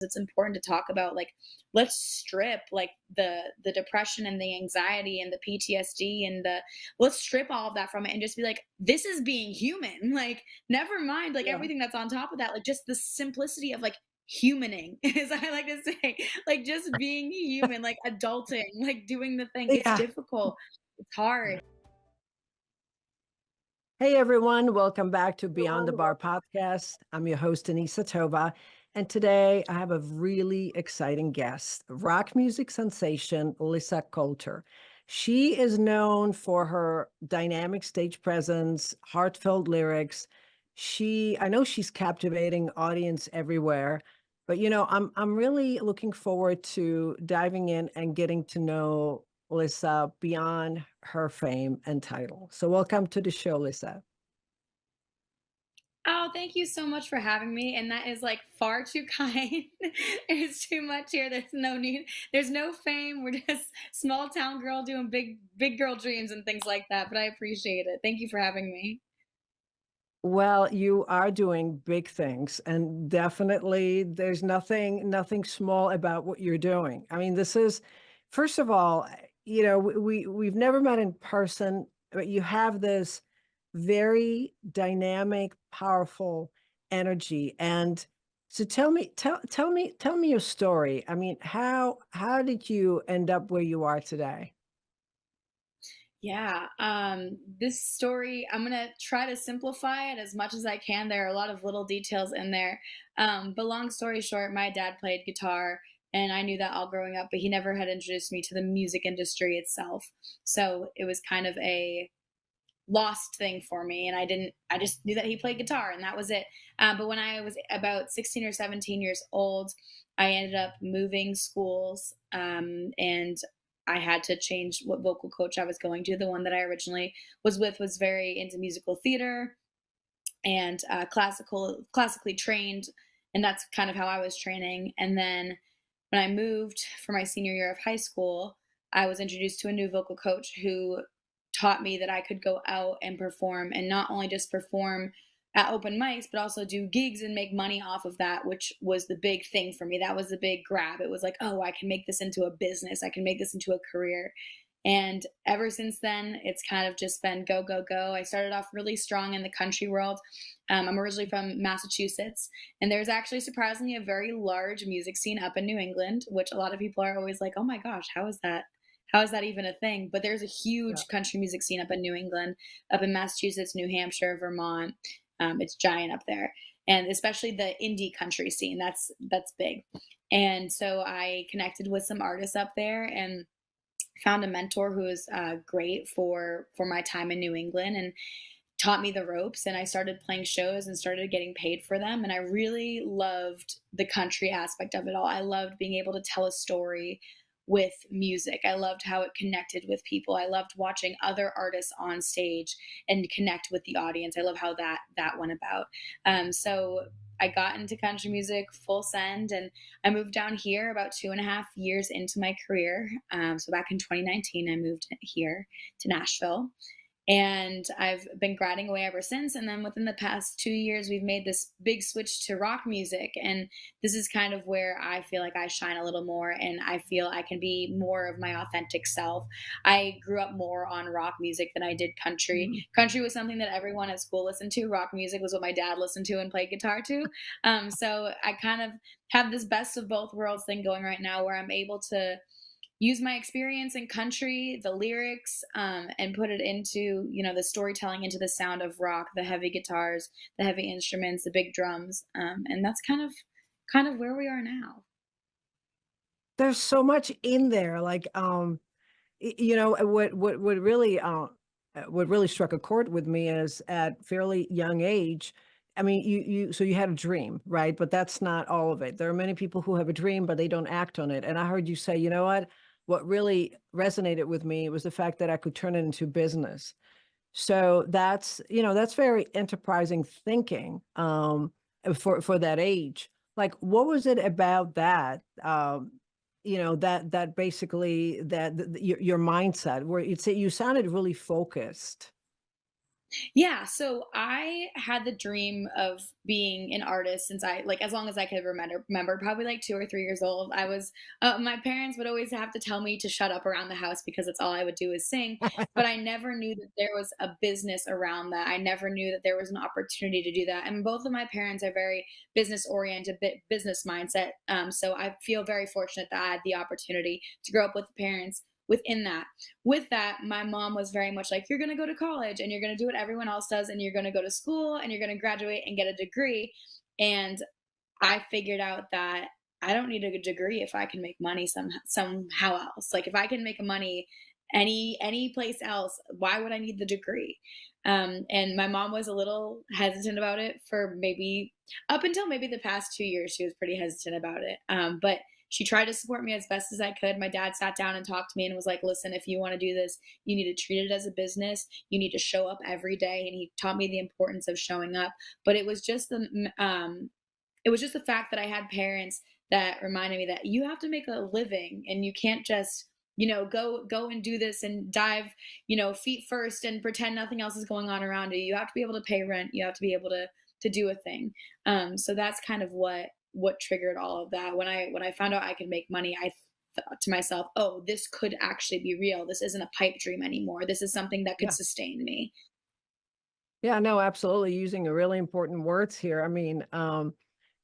it's important to talk about, like, let's strip, like, the depression and the anxiety and the PTSD and the let's strip all of that from it and just be like, this is being human. Like, never mind, like, Yeah. everything that's on top of that, like, just the simplicity of, like, humaning, as I like to say, like, just being human, like, adulting, like, doing the thing. It's Yeah. difficult. It's hard. Hey everyone, welcome back to Beyond the Bar podcast. I'm your host, Anissa Tova, and today I have a really exciting guest, rock music sensation, Lyssa Coulter. She is known for her dynamic stage presence, heartfelt lyrics. I know she's captivating audience everywhere, but I'm really looking forward to diving in and getting to know Lyssa beyond her fame and title. So welcome to the show, Lyssa. Oh, thank you so much for having me, and that is, like, far too kind. There's too much here, there's no need there's no fame, we're just small town girl doing big girl dreams and things like that, but I appreciate it. Thank you for having me. Well, you are doing big things, and definitely there's nothing small about what you're doing. I mean, this is first of all, we've never met in person, but you have this very dynamic, powerful energy. And so tell me your story. I mean, how did you end up where you are today? Yeah, this story, I'm gonna try to simplify it as much as I can. There are a lot of little details in there. But long story short, my dad played guitar, and I knew that all growing up, but he never had introduced me to the music industry itself. So it was kind of a lost thing for me, and I just knew that he played guitar and that was it. But when I was about 16 or 17 years old, I ended up moving schools, and I had to change what vocal coach I was going to. The one that I originally was with was very into musical theater and classically trained, and that's kind of how I was training. And then when I moved for my senior year of high school, I was introduced to a new vocal coach who taught me that I could go out and perform, and not only just perform at open mics, but also do gigs and make money off of that, which was the big thing for me. That was the big grab. It was like, oh, I can make this into a business. I can make this into a career. And ever since then, it's kind of just been go, go, go. I started off really strong in the country world. I'm originally from Massachusetts, and there's actually surprisingly a very large music scene up in New England, which a lot of people are always like, oh my gosh, how is that? How is that even a thing? But there's a Yeah. huge country music scene up in New England, up in Massachusetts, New Hampshire, Vermont. It's giant up there, and especially the indie country scene. That's big. And so I connected with some artists up there, and found a mentor who was great for my time in New England and taught me the ropes. And I started playing shows and started getting paid for them. And I really loved the country aspect of it all. I loved being able to tell a story with music. I loved how it connected with people. I loved watching other artists on stage and connect with the audience. I love how that went about. So I got into country music full send, and I moved down here about 2.5 years into my career. So back in 2019, I moved here to Nashville, and I've been grinding away ever since. And then within the past 2 years, we've made this big switch to rock music. And this is kind of where I feel like I shine a little more and I feel I can be more of my authentic self. I grew up more on rock music than I did country. Mhm. Country was something that everyone at school listened to. Rock music was what my dad listened to and played guitar to. So I kind of have this best of both worlds thing going right now where I'm able to use my experience in country, the lyrics, and put it into, the storytelling, into the sound of rock, the heavy guitars, the heavy instruments, the big drums, and that's kind of where we are now. There's so much in there, like, what really struck a chord with me is at fairly young age. I mean, you had a dream, right? But that's not all of it. There are many people who have a dream, but they don't act on it. And I heard you say, you know what? What really resonated with me was the fact that I could turn it into business. So that's very enterprising thinking, for that age. Like, what was it about that, that basically your mindset where you sounded really focused. Yeah, so I had the dream of being an artist since I like as long as I could remember, probably like 2 or 3 years old. I was my parents would always have to tell me to shut up around the house because it's all I would do is sing. But I never knew that there was a business around that. I never knew that there was an opportunity to do that. And both of my parents are very business oriented, business mindset. So I feel very fortunate that I had the opportunity to grow up with parents within that. With that, my mom was very much like, you're going to go to college and you're going to do what everyone else does and you're going to go to school and you're going to graduate and get a degree. And I figured out that I don't need a degree if I can make money somehow else. Like if I can make money any place else, why would I need the degree? And my mom was a little hesitant about it for maybe up until maybe the past 2 years. She was pretty hesitant about it, but she tried to support me as best as I could. My dad sat down and talked to me and was like, "Listen, if you want to do this, you need to treat it as a business. You need to show up every day." And he taught me the importance of showing up. But it was just the fact that I had parents that reminded me that you have to make a living and you can't just go and do this and dive feet first and pretend nothing else is going on around you. You have to be able to pay rent. You have to be able to do a thing. So that's kind of what triggered all of that. When I found out I could make money, I thought to myself, oh, this could actually be real. This isn't a pipe dream anymore. This is something that could Yeah. sustain me. Yeah, no, absolutely, using a really important words here. I mean,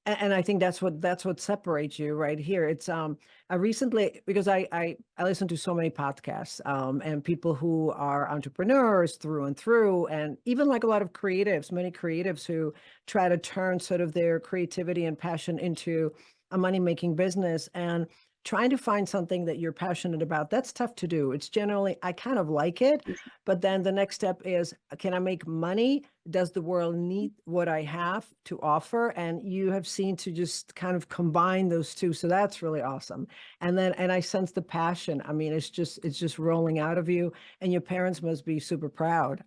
and I think that's what separates you right here. It's I recently because I listen to so many podcasts and people who are entrepreneurs through and through, and even like a lot of creatives, many creatives who try to turn sort of their creativity and passion into a money making business, and trying to find something that you're passionate about. That's tough to do. It's generally I kind of like it, but then the next step is, can I make money? Does the world need what I have to offer? And you have seen to just kind of combine those two. So that's really awesome. And I sense the passion. I mean, it's just rolling out of you, and your parents must be super proud.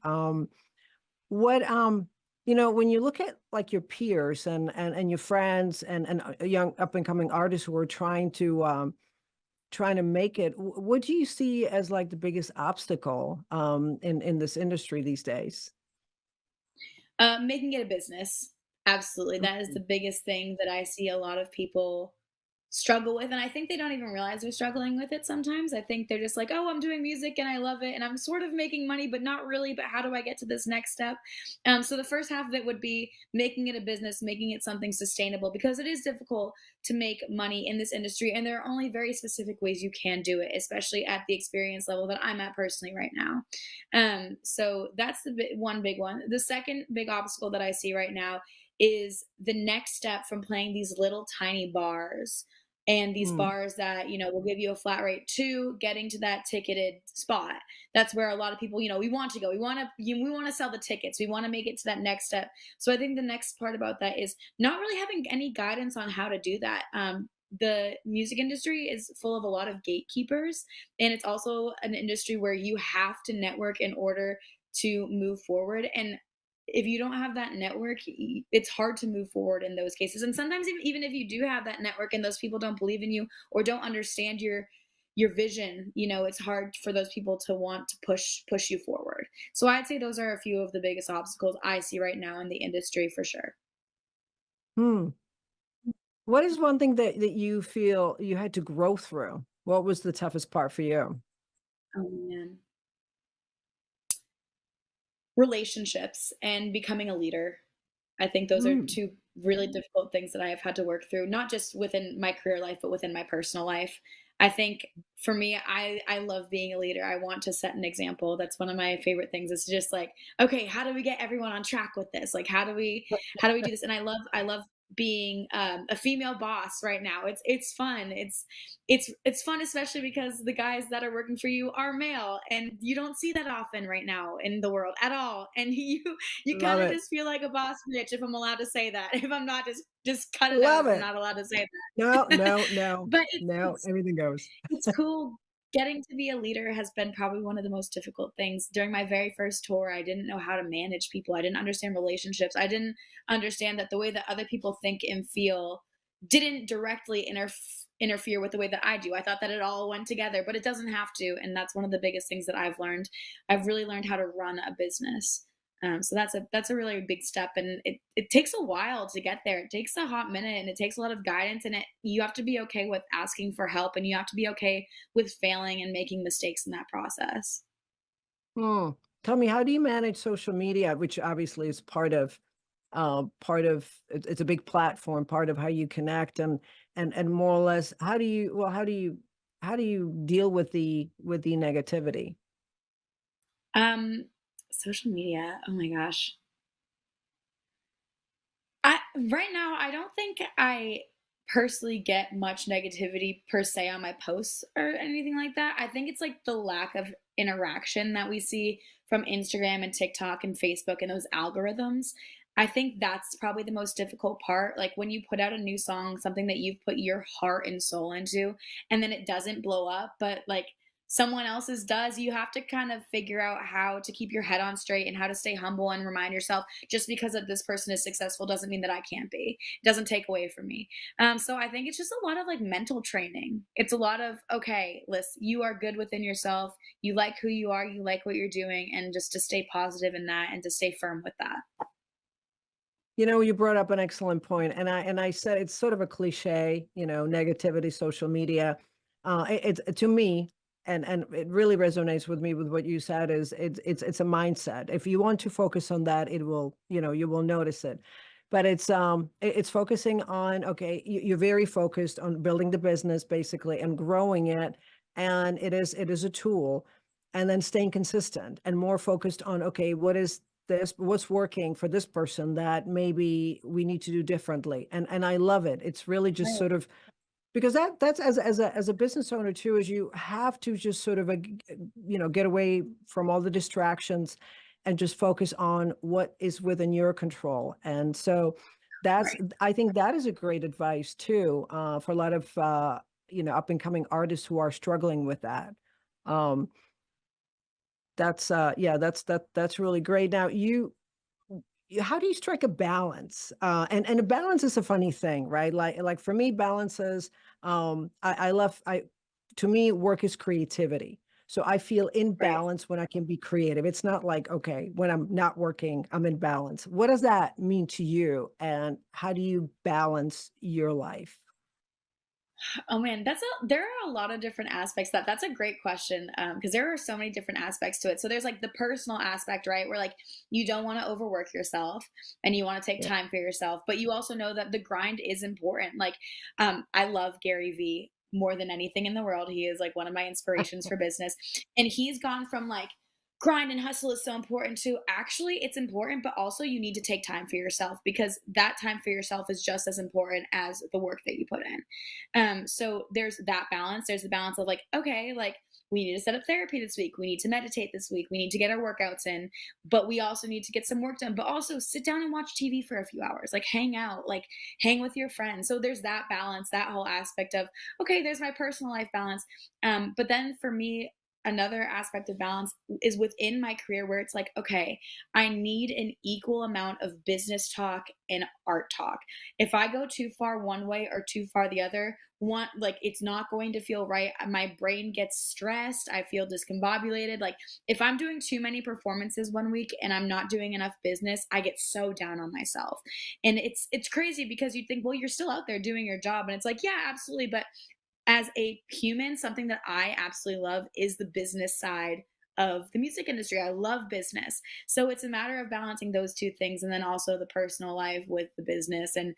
What when you look at like your peers and your friends and young up and coming artists who are trying to make it, what do you see as like the biggest obstacle in this industry these days? Making it a business. Absolutely. That is Mhm. the biggest thing that I see a lot of people struggle with. And I think they don't even realize they're struggling with it sometimes. I think they're just like, oh, I'm doing music and I love it and I'm sort of making money, but not really. But how do I get to this next step? So the first half of it would be making it a business, making it something sustainable because it is difficult to make money in this industry. And there are only very specific ways you can do it, especially at the experience level that I'm at personally right now. So that's one big one. The second big obstacle that I see right now is the next step from playing these little tiny bars and these Mm, bars that will give you a flat rate to getting to that ticketed spot. That's where a lot of people we want to go, we want to sell the tickets, we want to make it to that next step. So I think the next part about that is not really having any guidance on how to do that. The music industry is full of a lot of gatekeepers, and it's also an industry where you have to network in order to move forward. And if you don't have that network, it's hard to move forward in those cases. And sometimes even if you do have that network and those people don't believe in you or don't understand your vision, it's hard for those people to want to push you forward. So I'd say those are a few of the biggest obstacles I see right now in the industry for sure. hmm. What is one thing that you feel you had to grow through? What was the toughest part for you? Oh man. Relationships and becoming a leader. I think those are Mm, two really difficult things that I have had to work through, not just within my career life, but within my personal life. I think for me, I love being a leader. I want to set an example. That's one of my favorite things. Is just like, okay, how do we get everyone on track with this? Like, how do we do this? And I love being a female boss right now. It's fun. It's fun, especially because the guys that are working for you are male, and you don't see that often right now in the world at all. And you love kind of it. just feel like a boss bitch if I'm allowed to say that. If I'm not, just cut it out Love if I'm it. not allowed to say No, that. no, no, But no, everything goes. it's cool. Getting to be a leader has been probably one of the most difficult things. During my very first tour, I didn't know how to manage people. I didn't understand relationships. I didn't understand that the way that other people think and feel didn't directly interfere with the way that I do. I thought that it all went together, but it doesn't have to. And that's one of the biggest things that I've learned. I've really learned how to run a business. So that's a really big step, and it takes a while to get there. It takes a hot minute, and it takes a lot of guidance, and you have to be okay with asking for help, and you have to be okay with failing and making mistakes in that process. Hmm. Tell me, how do you manage social media, which obviously is it's a big platform, part of how you connect, and more or less, how do you deal with the negativity? Um, Social media. Oh my gosh. I Right now, I don't think I personally get much negativity per se on my posts or anything like that. I think it's like the lack of interaction that we see from Instagram and TikTok and Facebook and those algorithms. I think that's probably the most difficult part. Like when you put out a new song, something that you've put your heart and soul into, and then it doesn't blow up, but like someone else's does, you have to kind of figure out how to keep your head on straight and how to stay humble and remind yourself just because of this person is successful doesn't mean that I can't be. It doesn't take away from me. So I think it's just a lot of like mental training. It's a lot of, okay, Liz, you are good within yourself. You like who you are. You like what you're doing. And just to stay positive in that and to stay firm with that. You know, you brought up an excellent point, and I said it's sort of a cliche, negativity, social media. It's to me, and it really resonates with me with what you said. Is it's a mindset. If you want to focus on that, it will, you will notice it. But it's focusing on, okay, you're very focused on building the business basically and growing it, and it is a tool, and then staying consistent and more focused on, okay, what's working for this person that maybe we need to do differently, and I love it. It's really just Right. sort of because that's as a business owner too, is you have to just sort of get away from all the distractions and just focus on what is within your control. And so that's Right. I think that is a great advice too, for a lot of up and coming artists who are struggling with that. um that's yeah, that's really great. Now how do you strike a balance? And a balance is a funny thing, right? Like for me, balance is, I love I to me, work is creativity. So I feel in Right. balance when I can be creative. It's not like, okay, when I'm not working, I'm in balance. What does that mean to you? And how do you balance your life? Oh man, there are a lot of different aspects that's a great question because there are so many different aspects to it. So there's like the personal aspect, right? Where like you don't want to overwork yourself and you want to take Yeah. time for yourself, but you also know that the grind is important. Like I love Gary Vee more than anything in the world. He is like one of my inspirations for business. And he's gone from like grind and hustle is so important too. Actually, it's important, but also you need to take time for yourself because that time for yourself is just as important as the work that you put in. So there's that balance. There's the balance of like, okay, like we need to set up therapy this week. We need to meditate this week. We need to get our workouts in, but we also need to get some work done. But also sit down and watch TV for a few hours, like hang out, like hang with your friends. So there's that balance, that whole aspect of, okay, there's my personal life balance. But then for me, another aspect of balance is within my career where it's like, okay, I need an equal amount of business talk and art talk. If I go too far one way or too far the other, one like it's not going to feel right. My brain gets stressed. I feel discombobulated. Like if I'm doing too many performances one week and I'm not doing enough business, I get so down on myself. And it's crazy because you think, well, you're still out there doing your job. And it's like, yeah, absolutely. But as a human, something that I absolutely love is the business side of the music industry. I love business. So it's a matter of balancing those two things and then also the personal life with the business. And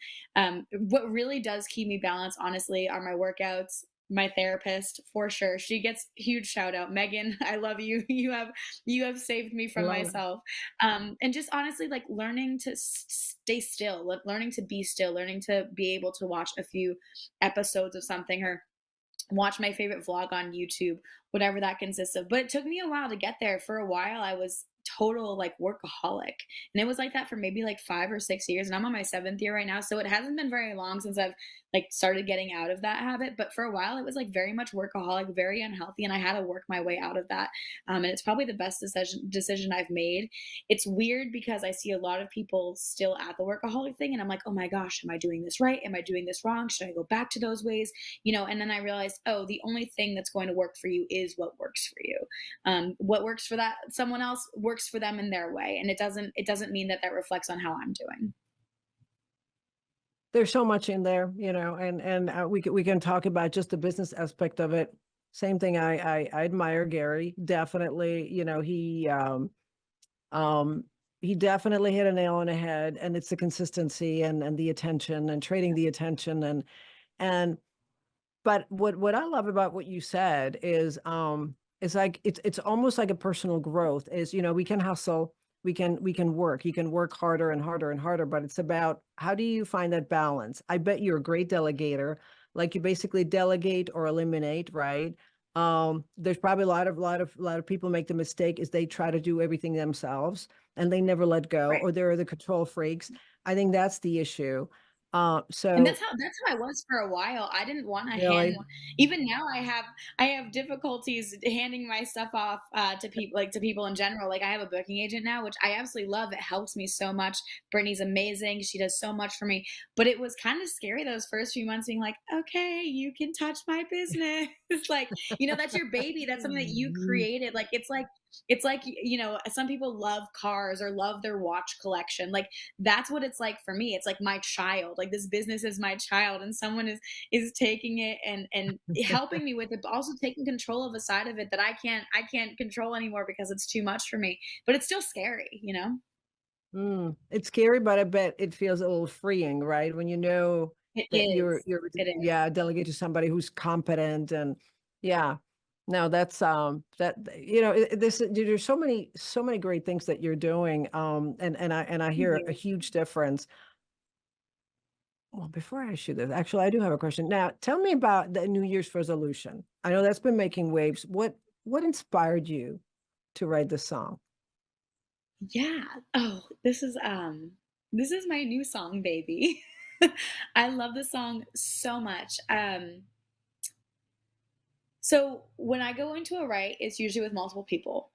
what really does keep me balanced, honestly, are my workouts. My therapist, for sure, she gets huge shout out. Megan, I love you. You have saved me I from love it. myself. And just honestly, like learning to stay still, learning to be still, learning to be able to watch a few episodes of something or watch my favorite vlog on YouTube, whatever that consists of. But it took me a while to get there. For a while, I was total like workaholic. And it was like that for maybe like 5 or 6 years. And I'm on my seventh year right now. So it hasn't been very long since I've like started getting out of that habit. But for a while, it was like very much workaholic, very unhealthy. And I had to work my way out of that. And it's probably the best decision I've made. It's weird because I see a lot of people still at the workaholic thing. And I'm like, oh my gosh, am I doing this right? Am I doing this wrong? Should I go back to those ways? And then I realized, oh, the only thing that's going to work for you is what works for you. What works for that someone else works for them in their way, and it doesn't mean that that reflects on how I'm doing. There's so much in there, and we can talk about just the business aspect of it. Same thing, I admire Gary, definitely, um, he definitely hit a nail on the head, and it's the consistency and the attention and trading the attention and but what I love about what you said is like it's almost like a personal growth is, we can hustle, we can work, you can work harder and harder and harder, but it's about how do you find that balance? I bet you're a great delegator, like you basically delegate or eliminate, right? There's probably a lot of people make the mistake is they try to do everything themselves and they never let go, Right. or they're the control freaks. I think that's the issue. And So that's how I was for a while. I didn't wanna hand really. even now I have difficulties handing my stuff off, to people in general. Like, I have a booking agent now, which I absolutely love. It helps me so much. Brittany's amazing. She does so much for me. But it was kinda scary those first few months being like, "Okay, you can touch my business." Like, that's your baby. That's something that you Mm. created. Like, it's like, some people love cars or love their watch collection. Like, that's what it's like for me. It's like my child. Like, this business is my child, and someone is taking it and helping me with it, but also taking control of a side of it that I can't control anymore because it's too much for me. But it's still scary. It's scary, but I bet it feels a little freeing, right? When you know It that you're is. you're It is. yeah, delegate to somebody who's competent and yeah. No, that's there's so many great things that you're doing. And I Thank hear a you. huge difference. Well, before I ask you this, actually I do have a question. Now, tell me about the New Year's resolution. I know that's been making waves. What inspired you to write this song? Yeah. Oh, this is my new song, baby. I love the song so much. So when I go into a write, it's usually with multiple people.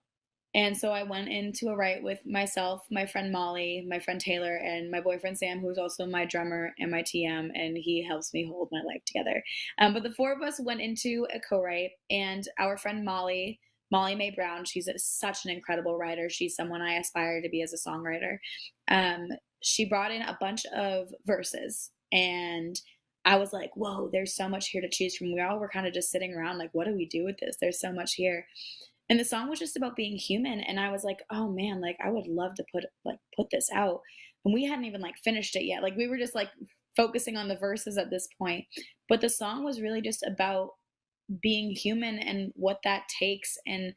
And so I went into a write with myself, my friend Molly, my friend Taylor, and my boyfriend Sam, who's also my drummer and my TM, and he helps me hold my life together. But the four of us went into a co-write, and our friend Molly Mae Brown, she's such an incredible writer. She's someone I aspire to be as a songwriter. Um, she brought in a bunch of verses, and I was like, "Whoa, there's so much here to choose from." We all were kind of just sitting around, like, "What do we do with this? There's so much here." And the song was just about being human, and I was like, "Oh, man, like, I would love to put this out." And we hadn't even, like, finished it yet. Like, we were just, like, focusing on the verses at this point. But the song was really just about being human and what that takes, and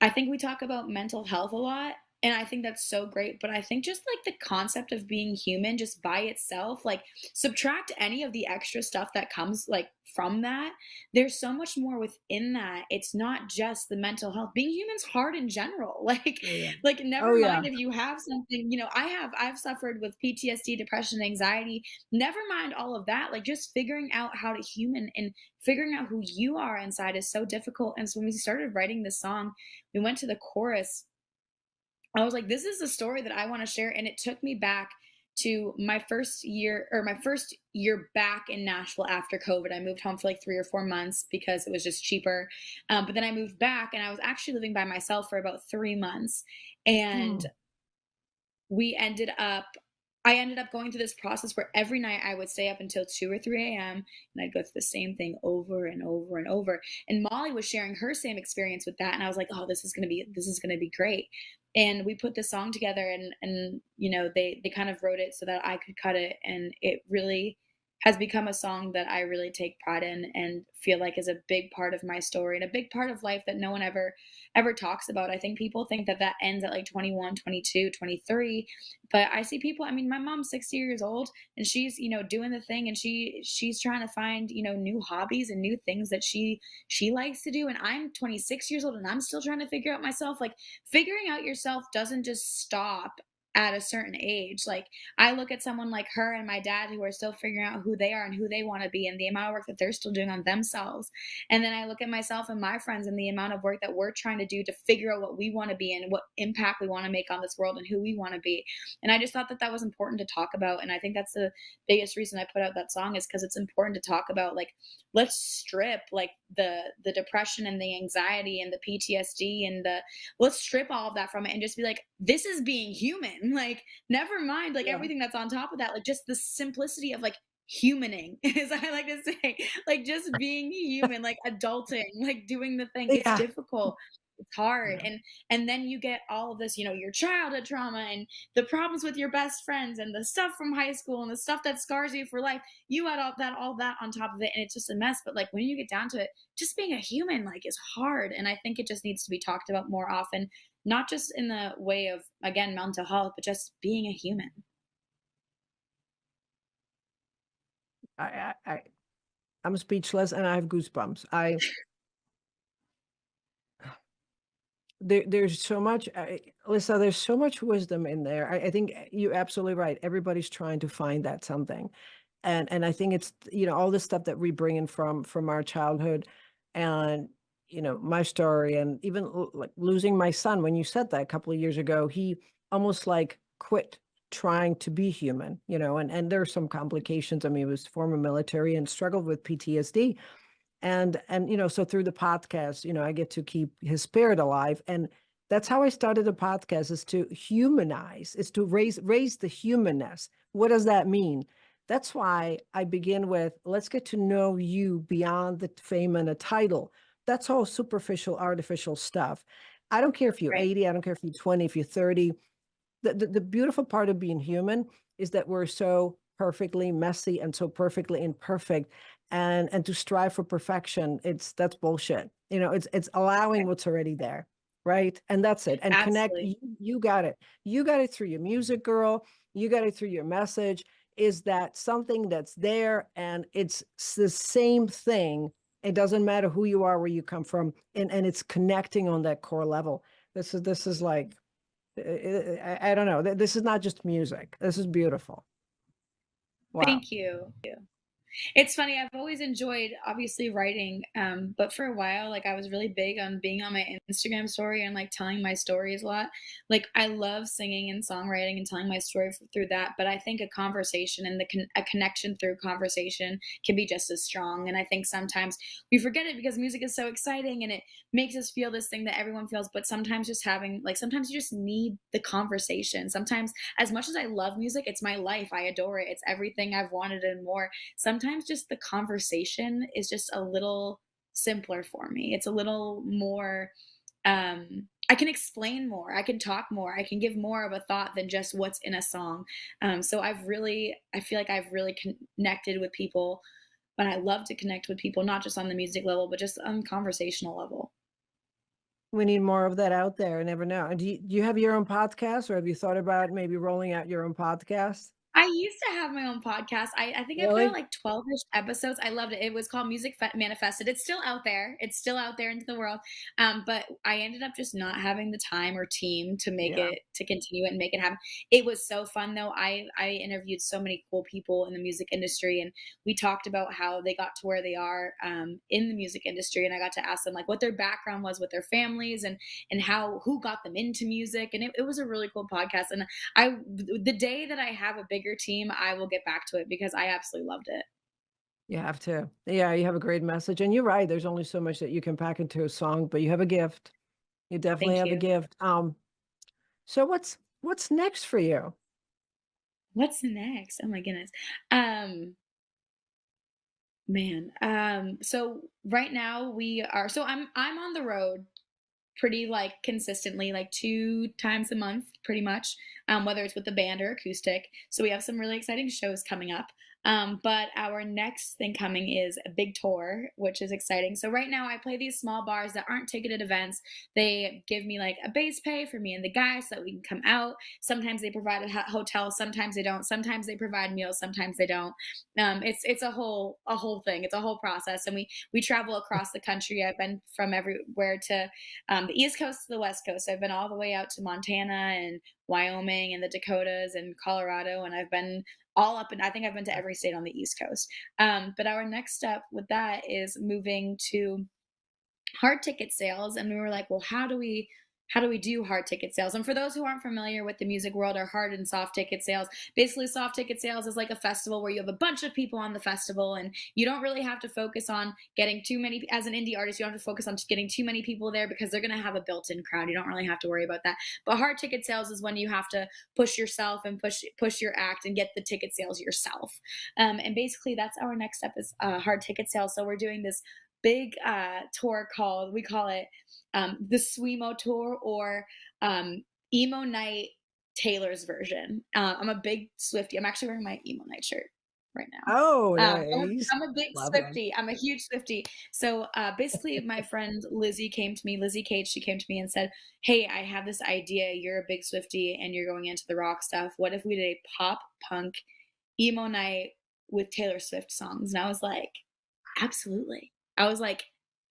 I think we talk about mental health a lot, and I think that's so great, but I think just, like, the concept of being human just by itself, like, subtract any of the extra stuff that comes, like, from that, there's so much more within that. It's not just the mental health. Being human's hard in general. Like Oh yeah. like, Oh never yeah. mind if you have something, I've suffered with PTSD, depression, anxiety, never mind all of that, like, just figuring out how to human and figuring out who you are inside is so difficult, and so when we started writing this song, we went to the chorus. I was like, this is a story that I want to share. And it took me back to my first year back in Nashville after COVID. I moved home for like 3 or 4 months because it was just cheaper. But then I moved back and I was actually living by myself for about 3 months. And Mm. we ended up I ended up going through this process where every night I would stay up until 2 or 3 a.m. and I'd go through the same thing over and over and over. And Molly was sharing her same experience with that. And I was like, oh, this is gonna be great. And we put this song together and they kind of wrote it so that I could cut it. And it really has become a song that I really take pride in and feel like is a big part of my story and a big part of life that no one ever talks about. I think people think that that ends at like 21, 22, 23, but I see people. I mean, my mom's 60 years old and she's, doing the thing, and she's trying to find, new hobbies and new things that she likes to do, and I'm 26 years old and I'm still trying to figure out myself. Like, figuring out yourself doesn't just stop at a certain age. Like, I look at someone like her and my dad who are still figuring out who they are and who they want to be and the amount of work that they're still doing on themselves. And then I look at myself and my friends and the amount of work that we're trying to do to figure out what we want to be and what impact we want to make on this world and who we want to be. And I just thought that that was important to talk about. And I think that's the biggest reason I put out that song is because it's important to talk about, like, let's strip like the depression and the anxiety and the PTSD and the let's strip all of that from it and just be like, this is being human. Like, never mind like Yeah. everything that's on top of that, like just the simplicity of like humaning, as I like to say, like just being human, like adulting, like doing the thing. It's Yeah. difficult. It's hard. Yeah. And then you get all of this, your childhood trauma and the problems with your best friends and the stuff from high school and the stuff that scars you for life. You add all that on top of it, and it's just a mess. But like when you get down to it, just being a human like is hard. And I think it just needs to be talked about more often, not just in the way of again mental health, but just being a human. I I'm speechless and I have goosebumps. There's so much, Lisa, there's so much wisdom in there. I think you're absolutely right. Everybody's trying to find that something. And I think it's, all this stuff that we bring in from our childhood and, my story and even like losing my son. When you said that a couple of years ago, he almost like quit trying to be human, and there are some complications. I mean, he was former military and struggled with PTSD, and so through the podcast, I get to keep his spirit alive, and that's how I started the podcast, is to humanize, is to raise the humanness. What does that mean? That's why I begin with, let's get to know you beyond the fame and a title. That's all superficial, artificial stuff. I don't care if you're Right. 80, I don't care if you're 20, if you're 30. The beautiful part of being human is that we're so perfectly messy and so perfectly imperfect, and to strive for perfection, that's bullshit. It's allowing Right. what's already there, right? And that's it. And connect. Absolutely. You got it. You got it through your music, girl. You got it through your message. Is that something that's there, and it's the same thing. It doesn't matter who you are, where you come from, and it's connecting on that core level. This is like, I don't know. This is not just music. This is beautiful. Wow. Thank you. It's funny, I've always enjoyed obviously writing, but for a while, like I was really big on being on my Instagram story and like telling my stories a lot. Like I love singing and songwriting and telling my story through that, but I think a conversation and a connection through conversation can be just as strong. And I think sometimes we forget it because music is so exciting and it makes us feel this thing that everyone feels. But sometimes just having like sometimes you just need the conversation. Sometimes, as much as I love music, it's my life. I adore it. It's everything I've wanted and more. Sometimes just the conversation is just a little simpler for me. It's a little more I can explain more, I can talk more, I can give more of a thought than just what's in a song. So I feel like I've really connected with people, and I love to connect with people, not just on the music level, but just on conversational level. We need more of that out there. I never know. And do you have your own podcast, or have you thought about maybe rolling out your own podcast? I used to have my own podcast. I think I put out Really? like 12-ish episodes. I loved it. It was called Music Manifested. It's still out there. It's still out there into the world. But I ended up just not having the time or team to make Yeah. it to continue it and make it happen. It was so fun though. I interviewed so many cool people in the music industry, and we talked about how they got to where they are in the music industry. And I got to ask them like what their background was with their families and how who got them into music. And it was a really cool podcast. And the day that I have a bigger team, I will get back to it because I absolutely loved it. You have to. Yeah, you have a great message. And you're right. There's only so much that you can pack into a song, but you have a gift. You definitely Thank have a you. gift. So what's next for you? What's next? Oh my goodness. Um, man. So right now we are so I'm on the road pretty like consistently, like 2 times a month, pretty much, whether it's with the band or acoustic. So we have some really exciting shows coming up. But our next thing coming is a big tour, which is exciting. So right now I play these small bars that aren't ticketed events. They give me like a base pay for me and the guys so that we can come out. Sometimes they provide a hotel, sometimes they don't. Sometimes they provide meals, sometimes they don't. It's a whole thing. It's a whole process, and we travel across the country. I've been from everywhere to the East Coast to the West Coast. I've been all the way out to Montana and Wyoming and the Dakotas and Colorado, and I've been all up, and I think I've been to every state on the East Coast. But our next step with that is moving to hard ticket sales, and we were like, well, how do we do hard ticket sales? And for those who aren't familiar with the music world or hard and soft ticket sales, basically soft ticket sales is like a festival where you have a bunch of people on the festival and you don't really have to focus on getting too many, as an indie artist, you don't have to focus on getting too many people there because they're going to have a built-in crowd. You don't really have to worry about that. But hard ticket sales is when you have to push yourself and push your act and get the ticket sales yourself. And basically that's our next step is hard ticket sales. So we're doing this big tour called, we call it the Swemo tour, or emo night Taylor's version. I'm a big Swifty. I'm actually wearing my emo night shirt right now. Oh, I'm, nice. I'm a big Love it. Swifty. I'm a huge Swifty. So basically, my friend Lizzie came to me, Lizzie Cage, she came to me and said, "Hey, I have this idea. You're a big Swifty and you're going into the rock stuff. What if we did a pop punk emo night with Taylor Swift songs?" And I was like, absolutely. I was like,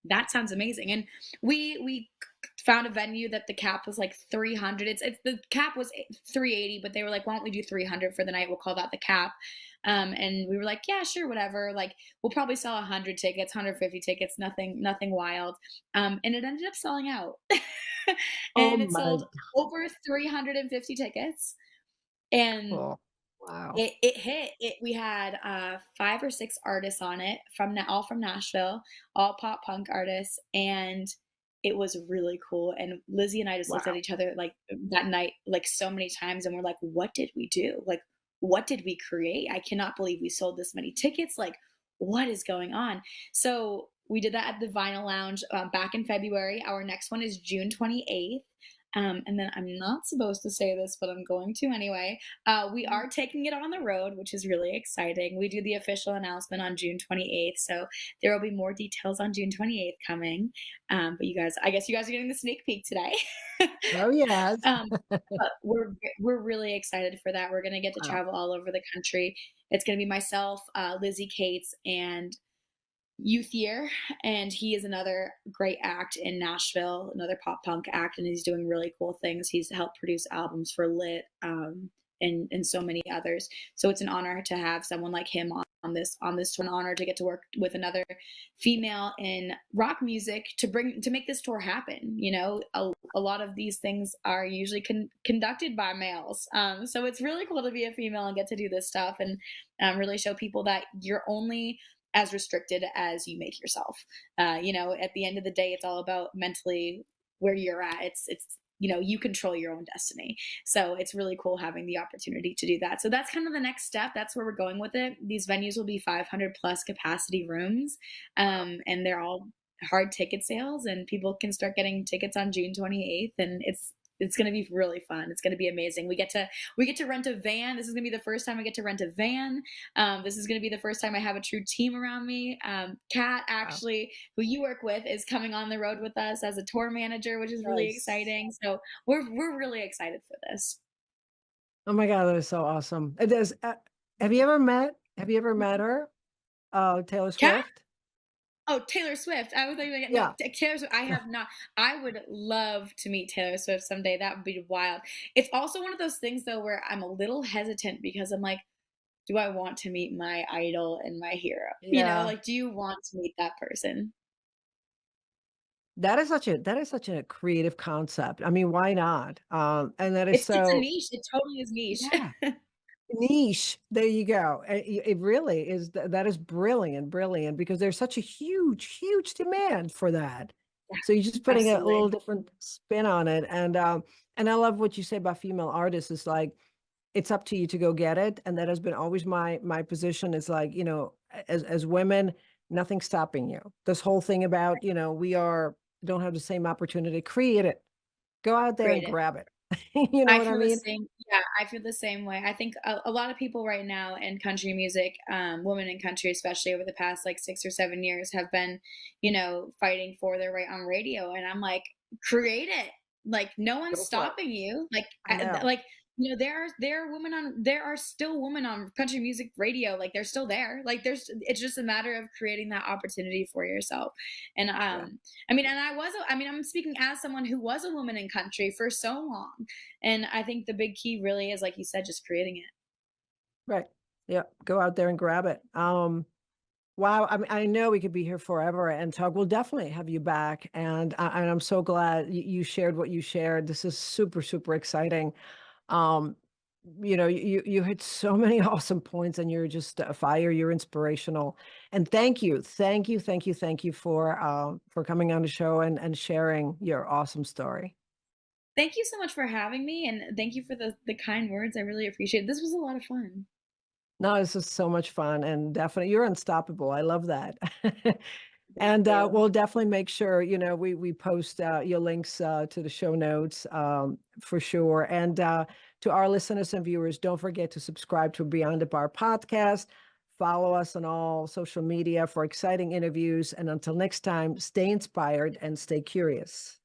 that sounds amazing. And we found a venue that the cap was like 300. It's the cap was 380, but they were like, why don't we do 300 for the night? We'll call that the cap. And we were like, yeah, sure, whatever. Like, we'll probably sell 100 tickets, 150 tickets, nothing wild. And it ended up selling out. Oh And it my sold over 350 tickets. And cool. Wow. it hit. We had 5 or 6 artists on it all from Nashville, all pop punk artists, and it was really cool. And Lizzie and I just looked at Wow. each other like that night, like so many times, and we're like, "What did we do? Like, what did we create? I cannot believe we sold this many tickets. Like, what is going on?" So we did that at the Vinyl Lounge back in February. Our next one is June 28th. And then I'm not supposed to say this, but I'm going to anyway. We are taking it on the road, which is really exciting. We do the official announcement on June 28th, so there will be more details on June 28th coming. But you guys, I guess you guys are getting the sneak peek today. Oh, yes. um, but we're really excited for that. We're gonna get to Wow. travel all over the country. It's gonna be myself, Lizzie Cates, and Youth Year, and he is another great act in Nashville, another pop punk act, and he's doing really cool things. He's helped produce albums for Lit, and so many others. So it's an honor to have someone like him on this tour. An honor to get to work with another female in rock music to make this tour happen. You know, a lot of these things are usually conducted by males, so it's really cool to be a female and get to do this stuff and really show people that you're only as restricted as you make yourself. You know, at the end of the day, it's all about mentally where you're at. It's you know, you control your own destiny. So it's really cool having the opportunity to do that. So that's kind of the next step. That's where we're going with it. These venues will be 500 plus capacity rooms, and they're all hard ticket sales, and people can start getting tickets on June 28th, and it's going to be really fun. It's going to be amazing. We get to rent a van. This is going to be the first time I get to rent a van. This is going to be the first time I have a true team around me. Kat, Wow. actually, who you work with, is coming on the road with us as a tour manager, which is really Nice. exciting. So we're really excited for this. Oh my god, that is so awesome. It is, have you ever met her? Taylor Kat? Swift? Oh, Taylor Swift. I was like, no, Yeah. Taylor Swift. I have not. I would love to meet Taylor Swift someday. That would be wild. It's also one of those things though where I'm a little hesitant because I'm like, do I want to meet my idol and my hero? You know, Yeah. like, do you want to meet that person? That is such a creative concept. I mean, why not? And that is It's a so niche. It totally is niche. yeah. Niche, there you go. It really is that is brilliant, brilliant, because there's such a huge, huge demand for that. Yeah, So you're just putting a little absolutely. different spin on it, and I love what you say about female artists. It's like, it's up to you to go get it, and that has been always my position. Is like, as women, nothing's stopping you. This whole thing about, don't have the same opportunity, create it. Go out there and Creative. grab it. You know I what I feel the mean? same. Yeah, I feel the same way. I think a lot of people right now in country music, women in country, especially over the past like 6 or 7 years, have been, you know, fighting for their right on radio. And I'm like, create it. Like, no one's Go for it. stopping you. I know. Like, you know, there are still women on country music radio. Like, they're still there. Like, it's just a matter of creating that opportunity for yourself. And Yeah. I mean, and I mean, I'm speaking as someone who was a woman in country for so long, and I think the big key really is, like you said, just creating it. Right. Yeah, go out there and grab it. Wow, I mean, I know we could be here forever and talk. We'll definitely have you back, and I'm so glad you shared what you shared. This is super, super exciting. Um, you hit so many awesome points, and you're just a fire. You're inspirational, and thank you for coming on the show and sharing your awesome story. Thank you so much for having me, and thank you for the kind words. I really appreciate it. This was a lot of fun. No, this is so much fun, and definitely you're unstoppable. I love that. Thank And, you. we'll definitely make sure, we post, your links, to the show notes, for sure. And, to our listeners and viewers, don't forget to subscribe to Beyond the Bar podcast. Follow us on all social media for exciting interviews. And until next time, stay inspired and stay curious.